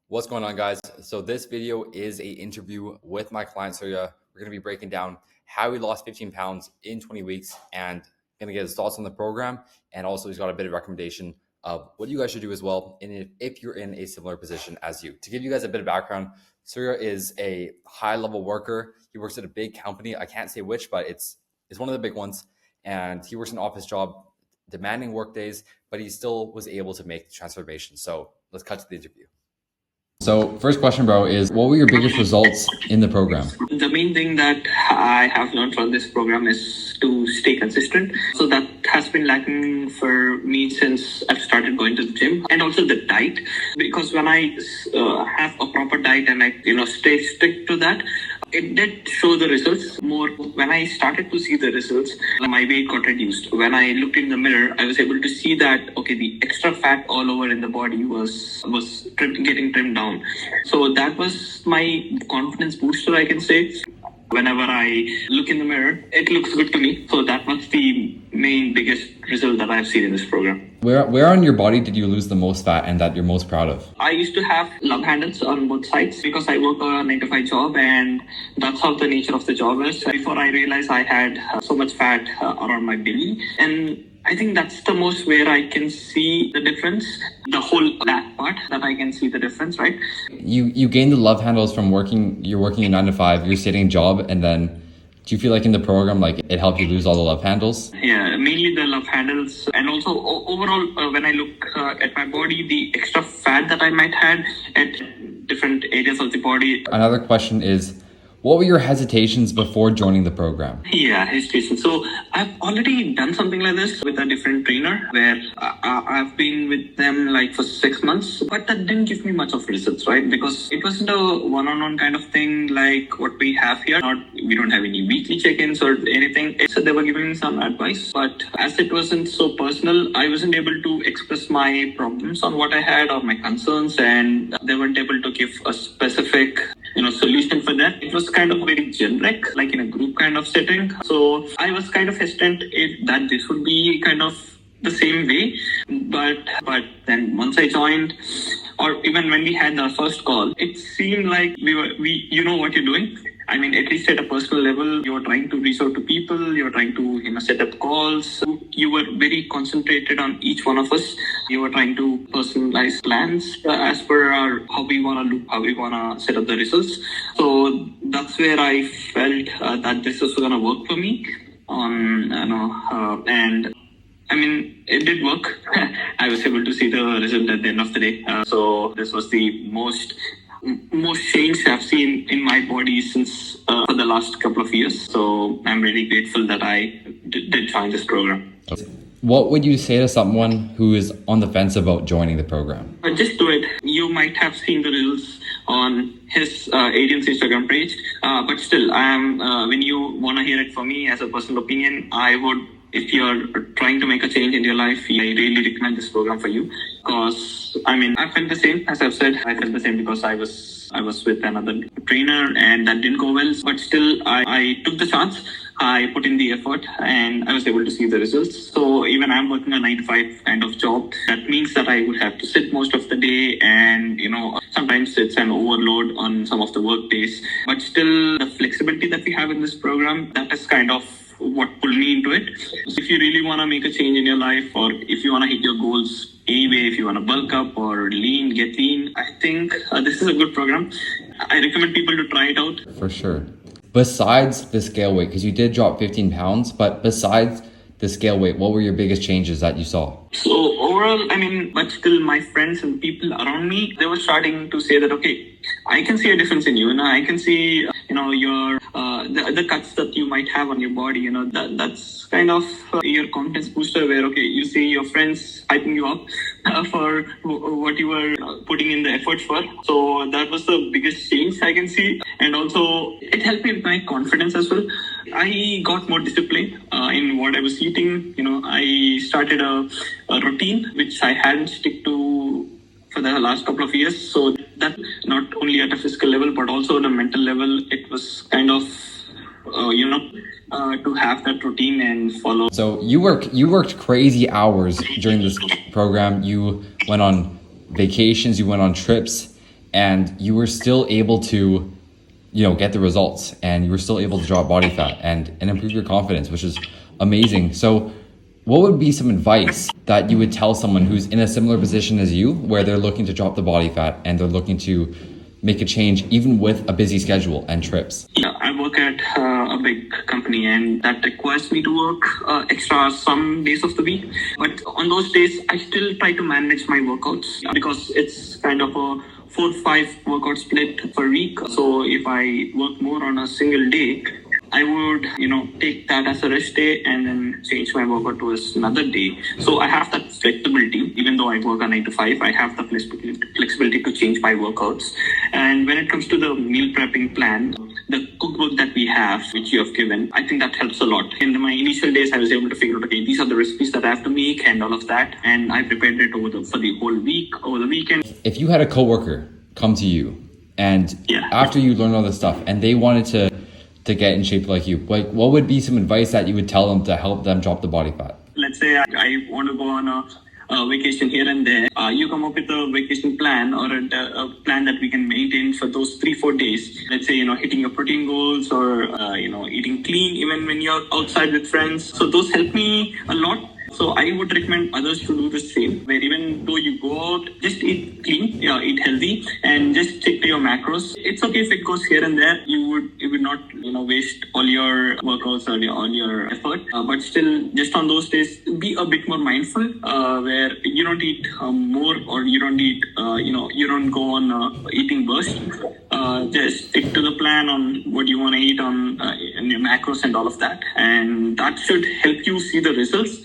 What's going on, guys? So this video is a interview with my client Surya. We're going to be breaking down how he lost 15 pounds in 20 weeks and going to get his thoughts on the program. And also he's got a bit of recommendation of what you guys should do as well. And if you're in a similar position as you. To give you guys a bit of background, Surya is a high level worker. He works at a big company. I can't say which, but it's one of the big ones. And he works an office job, demanding work days, but he still was able to make the transformation. So let's cut to the interview. So first question, bro, is what were your biggest results in the program? The main thing that I have learned from this program is to stay consistent. So that has been lacking for me since I've started going to the gym, and also the diet. Because when I have a proper diet and I stay strict to that, it did show the results more. When I started to see the results, my weight got reduced. When I looked in the mirror, I was able to see that, okay, the extra fat all over in the body was getting trimmed down. So that was my confidence booster, I can say. Whenever I look in the mirror, it looks good to me. So that was the main biggest result that I've seen in this program. Where on your body did you lose the most fat and that you're most proud of? I used to have love handles on both sides because I work a 9-to-5 job, and that's how the nature of the job is. Before I realized I had so much fat around my belly, and I think that's the most where I can see the difference. The whole back part that I can see the difference, right? You gained the love handles from you're working a 9-to-5, you're sitting job, and then do you feel like in the program, like it helped you lose all the love handles? Yeah, mainly the love handles. And also overall, when I look at my body, the extra fat that I might have at different areas of the body. Another question is, what were your hesitations before joining the program? Yeah, hesitation. So I've already done something like this with a different trainer where I've been with them like for 6 months, but that didn't give me much of results, right? Because it wasn't a one-on-one kind of thing like what we have here. We don't have any weekly check-ins or anything. So they were giving me some advice, but as it wasn't so personal, I wasn't able to express my problems on what I had or my concerns, and they weren't able to give a specific solution for that. It was kind of very generic, like in a group kind of setting. So I was kind of hesitant that this would be kind of the same way. But then once I joined, or even when we had our first call, it seemed like we you know what you're doing. I mean, at least at a personal level, you're trying to reach out to people, you're trying to set up calls. You were very concentrated on each one of us. You were trying to personalize plans as per how we want to look, how we want to set up the results. So that's where I felt that this was going to work for me. And I mean, it did work. I was able to see the result at the end of the day. So this was the most change I've seen in my body since for the last couple of years. So I'm really grateful that I did join this program. What would you say to someone who is on the fence about joining the program? Just do it. You might have seen the results on his agent's Instagram page, but still, when you want to hear it from me as a personal opinion, I would, if you're trying to make a change in your life, I really recommend this program for you. Because I felt the same. As I've said, I felt the same because I was with another trainer and that didn't go well. But still, I took the chance. I put in the effort and I was able to see the results. So even I'm working a 9-to-5 kind of job. That means that I would have to sit most of the day, and sometimes it's an overload on some of the work days. But still, the flexibility that we have in this program, that is kind of what pulled me into it. So if you really want to make a change in your life, or if you want to hit your goals anyway, if you want to bulk up or get lean, I think this is a good program. I recommend people to try it out. For sure. Besides the scale weight, because you did drop 15 pounds, but besides the scale weight, what were your biggest changes that you saw? So overall, but still my friends and people around me, they were starting to say that, okay, I can see a difference in you, and I can see, your the cuts that you might have on your body, that's kind of your confidence booster where, okay, you see your friends hyping you up for what you were putting in the effort for. So that was the biggest change I can see. And also it helped me with my confidence as well. I got more discipline in what I was eating. I started a routine which I hadn't stick to for the last couple of years. So that not only at a physical level, but also on a mental level, it was kind of, to have that routine and follow. So you worked crazy hours during this program. You went on vacations, you went on trips, and you were still able to, get the results, and you were still able to drop body fat and improve your confidence, which is amazing. So what would be some advice that you would tell someone who's in a similar position as you, where they're looking to drop the body fat and they're looking to make a change even with a busy schedule and trips? Yeah, I work at a big company, and that requires me to work extra hours some days of the week. But on those days, I still try to manage my workouts because it's kind of a 4-5 workout split per week. So if I work more on a single day, I would, take that as a rest day and then change my workout to another day. So I have that flexibility. Even though I work a 9 to 5, I have the flexibility to change my workouts. And when it comes to the meal prepping plan, the cookbook that we have, which you have given, I think that helps a lot. In my initial days, I was able to figure out, okay, these are the recipes that I have to make and all of that. And I prepared it for the whole week, over the weekend. If you had a coworker come to you and after you learned all this stuff and they wanted to get in shape like you, like what would be some advice that you would tell them to help them drop the body fat? Let's say I want to go on a vacation here and there. You come up with a vacation plan or a plan that we can maintain for those 3-4 days. Let's say, hitting your protein goals or, eating clean even when you're outside with friends. So those help me a lot. So I would recommend others to do the same, where even though you go out, just eat clean, eat healthy, and just stick to your macros. It's okay if it goes here and there. You would not, waste all your workouts or all your effort. But still, just on those days, be a bit more mindful, where you don't eat more, or you don't eat, you don't go on eating burst. Just stick to the plan on what you want to eat on and your macros and all of that, and that should help you see the results.